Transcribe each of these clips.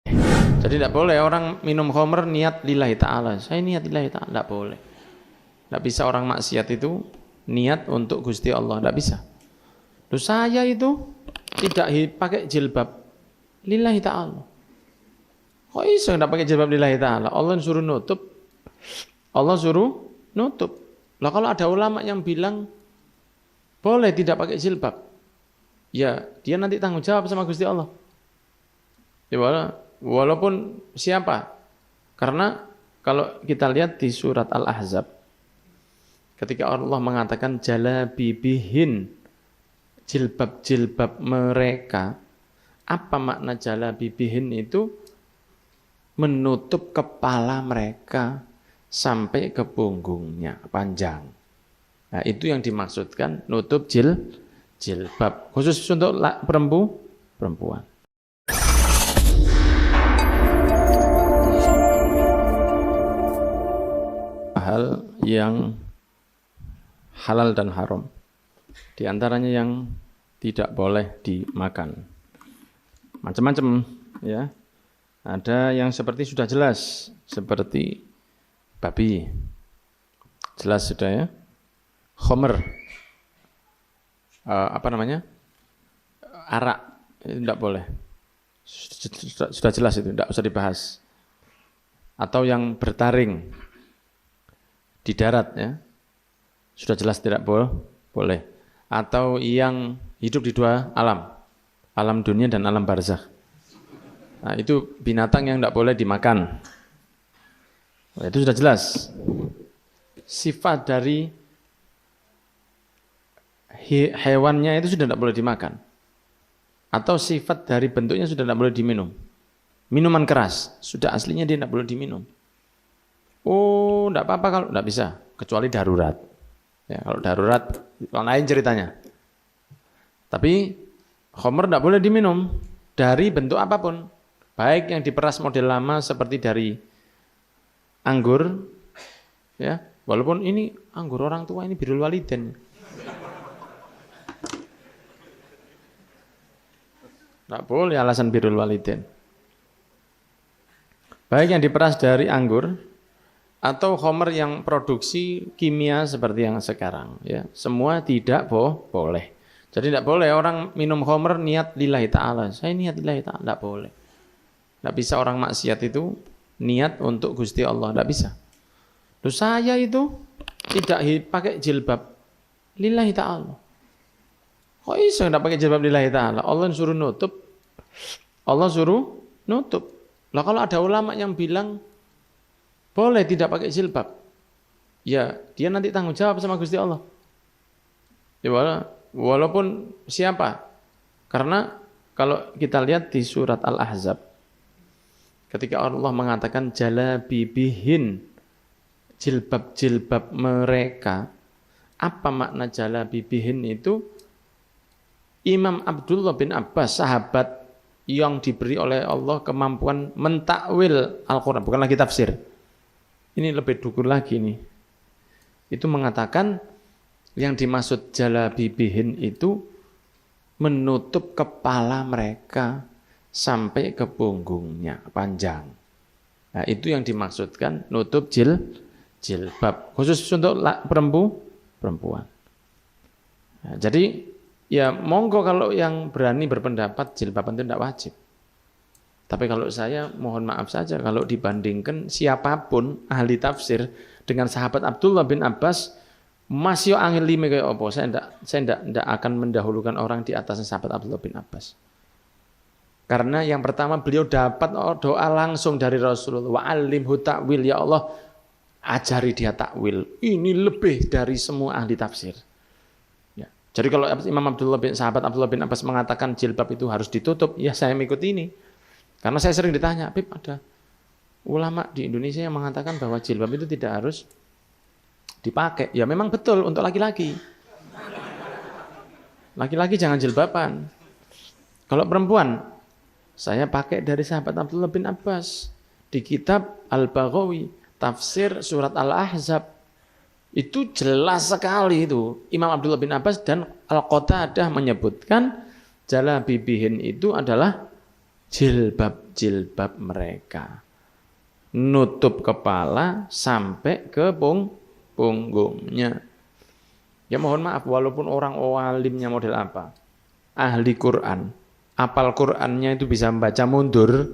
Jadi tidak boleh orang minum khamr niat lillahi ta'ala. Saya niat lillahi ta'ala, tidak boleh. Tidak bisa orang maksiat itu niat untuk Gusti Allah, tidak bisa. Loh, saya itu tidak pakai jilbab lillahi ta'ala. Kok iso tidak pakai jilbab lillahi ta'ala? Allah suruh nutup. Allah suruh nutup. Lah kalau ada ulama yang bilang boleh tidak pakai jilbab, ya dia nanti tanggung jawab sama Gusti Allah. Ya, walaupun siapa? Karena kalau kita lihat di surat Al-Ahzab, ketika Allah mengatakan jalabibihin, jilbab-jilbab mereka, apa makna jalabibihin itu? Menutup kepala mereka sampai ke punggungnya, panjang. Nah, itu yang dimaksudkan nutup jilbab, khusus untuk perempuan. Hal yang halal dan haram, di antaranya yang tidak boleh dimakan, macam-macam ya. Ada yang seperti sudah jelas, seperti babi, jelas sudah ya. Khamr, arak, itu tidak boleh, sudah jelas itu, tidak usah dibahas. Atau yang bertaring di darat ya, sudah jelas tidak boleh. Atau yang hidup di dua alam, alam dunia dan alam barzakh. Nah, itu binatang yang tidak boleh dimakan. Nah, itu sudah jelas. Sifat dari hewannya itu sudah tidak boleh dimakan. Atau sifat dari bentuknya sudah tidak boleh diminum. Minuman keras, sudah aslinya dia tidak boleh diminum. Oh, tidak apa-apa kalau tidak bisa, kecuali darurat. Ya, kalau darurat, lain ceritanya. Tapi khamr tidak boleh diminum dari bentuk apapun. Baik yang diperas model lama seperti dari anggur, ya, walaupun ini anggur orang tua, ini birrul walidain. Tidak boleh alasan birrul walidain. Baik yang diperas dari anggur atau khamr yang produksi kimia seperti yang sekarang, ya, semua tidak boleh. Jadi tidak boleh orang minum khamr niat lillahi ta'ala. Saya niat lillahi ta'ala, tidak boleh. Tidak bisa orang maksiat itu niat untuk Gusti Allah, tidak bisa. Loh, saya itu tidak pakai jilbab lillahi ta'ala. Kok iso tidak pakai jilbab lillahi ta'ala? Allah suruh nutup. Allah suruh nutup. Lah kalau ada ulama yang bilang boleh tidak pakai jilbab, ya dia nanti tanggung jawab sama Gusti Allah. Ya, walaupun siapa? Karena kalau kita lihat di surat Al-Ahzab, ketika Allah mengatakan jalabibihin, jilbab-jilbab mereka, apa makna jalabibihin itu? Imam Abdullah bin Abbas, sahabat yang diberi oleh Allah kemampuan mentakwil Al-Quran, bukan lagi tafsir. Ini lebih dukur lagi nih. Itu mengatakan yang dimaksud jalabibihin itu menutup kepala mereka sampai ke punggungnya, panjang. Nah, itu yang dimaksudkan nutup jilbab, khusus untuk perempuan. Nah, jadi ya monggo kalau yang berani berpendapat jilbaban itu tidak wajib. Tapi kalau saya mohon maaf saja, kalau dibandingkan siapapun ahli tafsir dengan sahabat Abdullah bin Abbas, masih angin lima kayak apa? Saya tidak akan mendahulukan orang di atas sahabat Abdullah bin Abbas. Karena yang pertama beliau dapat doa langsung dari Rasulullah. Wa'allimhu ta'wil, ya Allah ajari dia takwil. Ini lebih dari semua ahli tafsir. Ya. Jadi kalau sahabat Abdullah bin Abbas mengatakan jilbab itu harus ditutup, ya saya mengikuti ini. Karena saya sering ditanya, Pip, ada ulama di Indonesia yang mengatakan bahwa jilbab itu tidak harus dipakai. Ya memang betul untuk laki-laki. Laki-laki jangan jilbaban. Kalau perempuan, saya pakai dari sahabat Abdullah bin Abbas di kitab Al-Baghawi, tafsir surat Al-Ahzab. Itu jelas sekali itu. Imam Abdullah bin Abbas dan Al-Qatadah menyebutkan jalabibihin itu adalah jilbab mereka. Nutup kepala sampai ke punggungnya. Ya mohon maaf, walaupun orang alimnya model apa, ahli Quran, apal Qurannya itu bisa membaca mundur.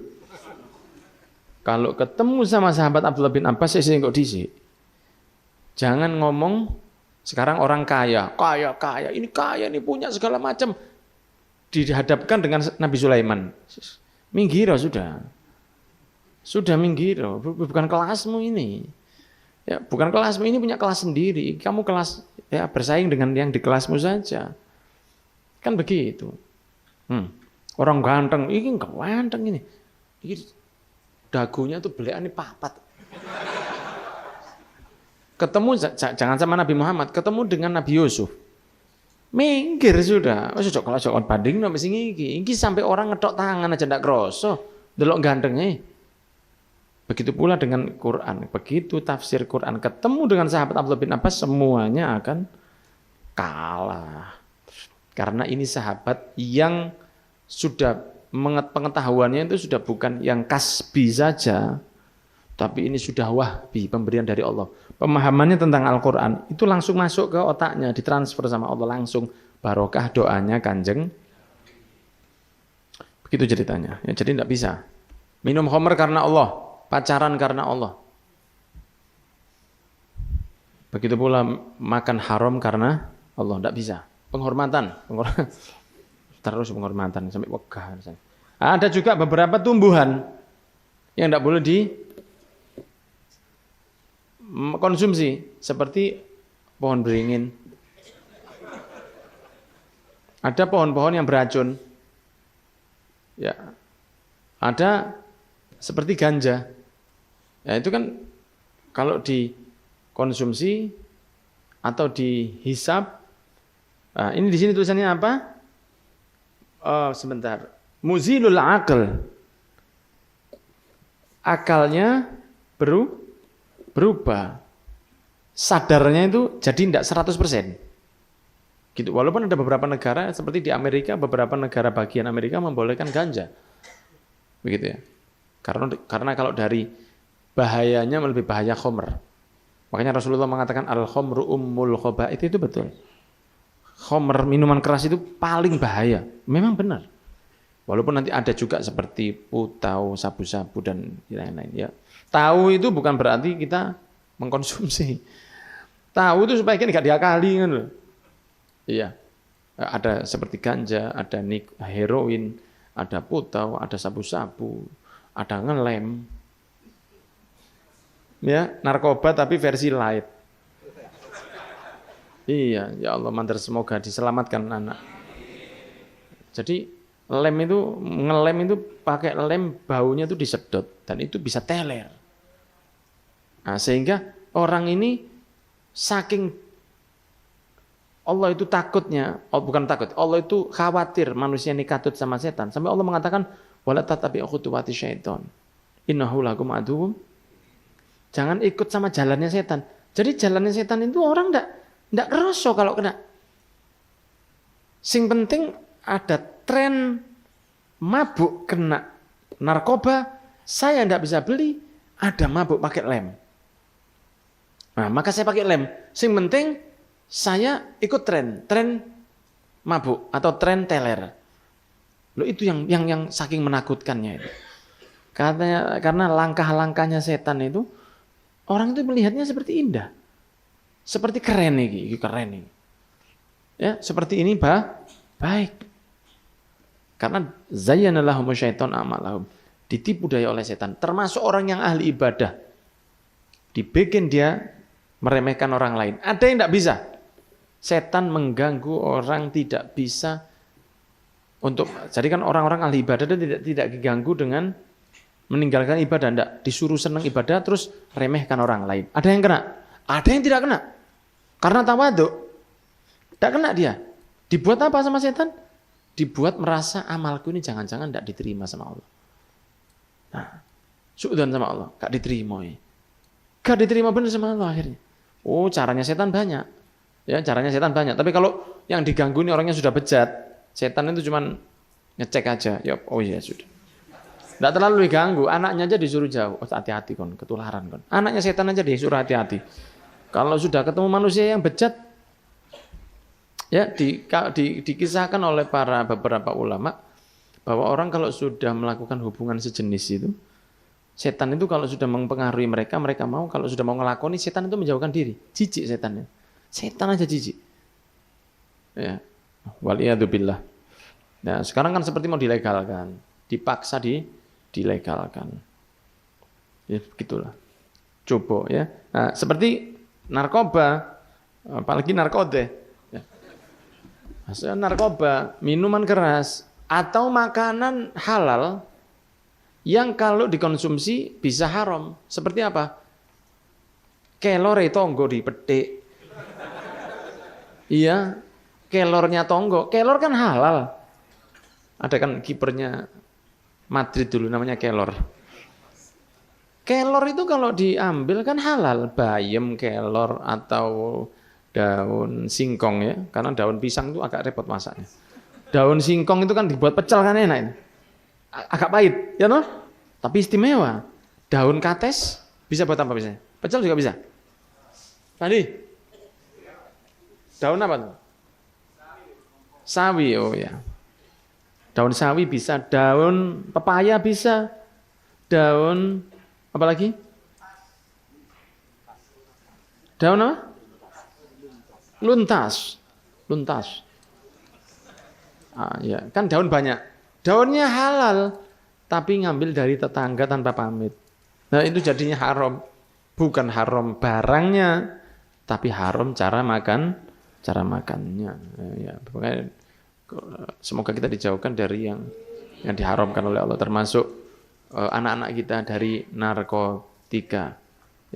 Kalau ketemu sama sahabat Abdullah bin Abbas, saya kok disik. Jangan ngomong sekarang orang kaya, ini punya segala macam. Dihadapkan dengan Nabi Sulaiman. Minggir sudah minggir, bukan kelasmu ini. Ya, bukan kelasmu ini, punya kelas sendiri. Kamu kelas ya bersaing dengan yang di kelasmu saja. Kan begitu. Orang ganteng, ini enggak ganteng ini. Ini dagunya tuh belekan papat. Ketemu jangan sama Nabi Muhammad, ketemu dengan Nabi Yusuf. Minggir sudah. Oh, kalau cocok banding nang sing iki. Iki sampai orang ngedok tangan aja ndak kroso. Delok gantengnya. Begitu pula dengan Quran. Begitu tafsir Quran ketemu dengan sahabat Abdullah bin Abbas, semuanya akan kalah. Karena ini sahabat yang sudah pengetahuannya itu sudah bukan yang kasbi saja, tapi ini sudah wahbi, pemberian dari Allah. Pemahamannya tentang Al-Quran itu langsung masuk ke otaknya, ditransfer sama Allah langsung. Barokah doanya Kanjeng. Begitu ceritanya. Ya, jadi tidak bisa minum khamr karena Allah, pacaran karena Allah. Begitu pula makan haram karena Allah, tidak bisa. Penghormatan. Terus penghormatan sampai wegah. Ada juga beberapa tumbuhan yang tidak boleh konsumsi, seperti pohon beringin. Ada pohon-pohon yang beracun. Ya. Ada seperti ganja. Ya, itu kan kalau dikonsumsi atau dihisap. Nah, ini di sini tulisannya apa? Sebentar. Muzilul aql. Akalnya berubah. Sadarnya itu jadi tidak 100%. Gitu. Walaupun ada beberapa negara seperti di Amerika, beberapa negara bagian Amerika membolehkan ganja. Begitu ya. Karena kalau dari bahayanya lebih bahaya khamr. Makanya Rasulullah mengatakan al-khamru ummul khaba'ith, itu betul. Khamr, minuman keras itu paling bahaya. Memang benar. Walaupun nanti ada juga seperti putau, sabu-sabu dan lain-lain ya. Tahu itu bukan berarti kita mengkonsumsi. Tahu itu supaya kita nggak diakali kan loh. Iya. Ada seperti ganja, ada heroin, ada putau, ada sabu-sabu, ada ngelem. Ya, narkoba tapi versi light. Iya, ya Allah, mantar semoga diselamatkan anak. Jadi ngelem itu pakai lem, baunya itu disedot dan itu bisa teler. Nah, sehingga orang ini saking Allah itu takutnya, bukan takut, Allah itu khawatir manusia ini katut sama setan. Sampai Allah mengatakan, wala tatabi'u khutuwati syaiton. Innahu lakum aduwwum. Jangan ikut sama jalannya setan. Jadi jalannya setan itu orang enggak kerasa kalau kena. Sing penting ada tren mabuk kena narkoba, saya enggak bisa beli, ada mabuk pakai lem. Nah, maka saya pakai lem. Sing penting saya ikut tren mabuk atau tren teler. Loh, itu yang saking menakutkannya itu. Karena langkah-langkahnya setan itu orang itu melihatnya seperti indah. Seperti keren nih, keren nih. Ya, seperti ini baik. Karena zayyana lahum syaiton amalahum. Ditipu daya oleh setan. Termasuk orang yang ahli ibadah. Dibikin dia meremehkan orang lain. Ada yang tidak bisa. Setan mengganggu orang tidak bisa jadi kan orang-orang ahli ibadah tidak diganggu dengan meninggalkan ibadah, enggak disuruh senang ibadah terus remehkan orang lain. Ada yang kena, ada yang tidak kena. Karena tawadhu. Tidak kena dia. Dibuat apa sama setan? Dibuat merasa amalku ini jangan-jangan tidak diterima sama Allah. Nah, suudzon sama Allah, enggak diterima ya. Enggak diterima benar sama Allah akhirnya. Oh, caranya setan banyak. Ya, caranya setan banyak. Tapi kalau yang diganggu ini orangnya sudah bejat, setan itu cuman ngecek aja. Ya, oh iya sudah. Tidak terlalu diganggu, anaknya aja disuruh jauh. Oh, hati-hati kon, ketularan kon. Anaknya setan aja disuruh hati-hati. Kalau sudah ketemu manusia yang bejat, ya dikisahkan oleh beberapa ulama bahwa orang kalau sudah melakukan hubungan sejenis itu, setan itu kalau sudah mempengaruhi mereka mau, kalau sudah mau ngelakoni, setan itu menjauhkan diri. Jijik setannya. Setan aja jijik. Ya. Waliyadzubillah. Nah, sekarang kan seperti mau dilegalkan, dipaksa dilegalkan. Ya, begitulah. Coba ya. Nah, seperti narkoba, apalagi narkotik. Ya. Maksudnya narkoba, minuman keras atau makanan halal yang kalau dikonsumsi bisa haram. Seperti apa? Kelore tonggo dipetik. Iya, kelornya tonggo. Kelor kan halal. Ada kan kipernya Madrid dulu namanya kelor. Kelor itu kalau diambil kan halal. Bayem, kelor atau daun singkong ya. Karena daun pisang itu agak repot masaknya. Daun singkong itu kan dibuat pecel kan enak ini. Agak pahit, ya toh? Tapi istimewa. Daun kates bisa buat apa biasanya? Pecel juga bisa. Tadi? Daun apa tuh? Sawi, oh ya. Daun sawi bisa, daun pepaya bisa, daun apa lagi? Daun apa? Luntas. Ya, kan daun banyak. Daunnya halal, tapi ngambil dari tetangga tanpa pamit. Nah itu jadinya haram. Bukan haram barangnya, tapi haram cara makannya. Ya, pokoknya semoga kita dijauhkan dari yang diharamkan oleh Allah, termasuk anak-anak kita dari narkotika,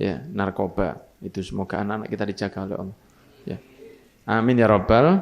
ya, narkoba. Itu semoga anak-anak kita dijaga oleh Allah. Ya. Amin ya rabbal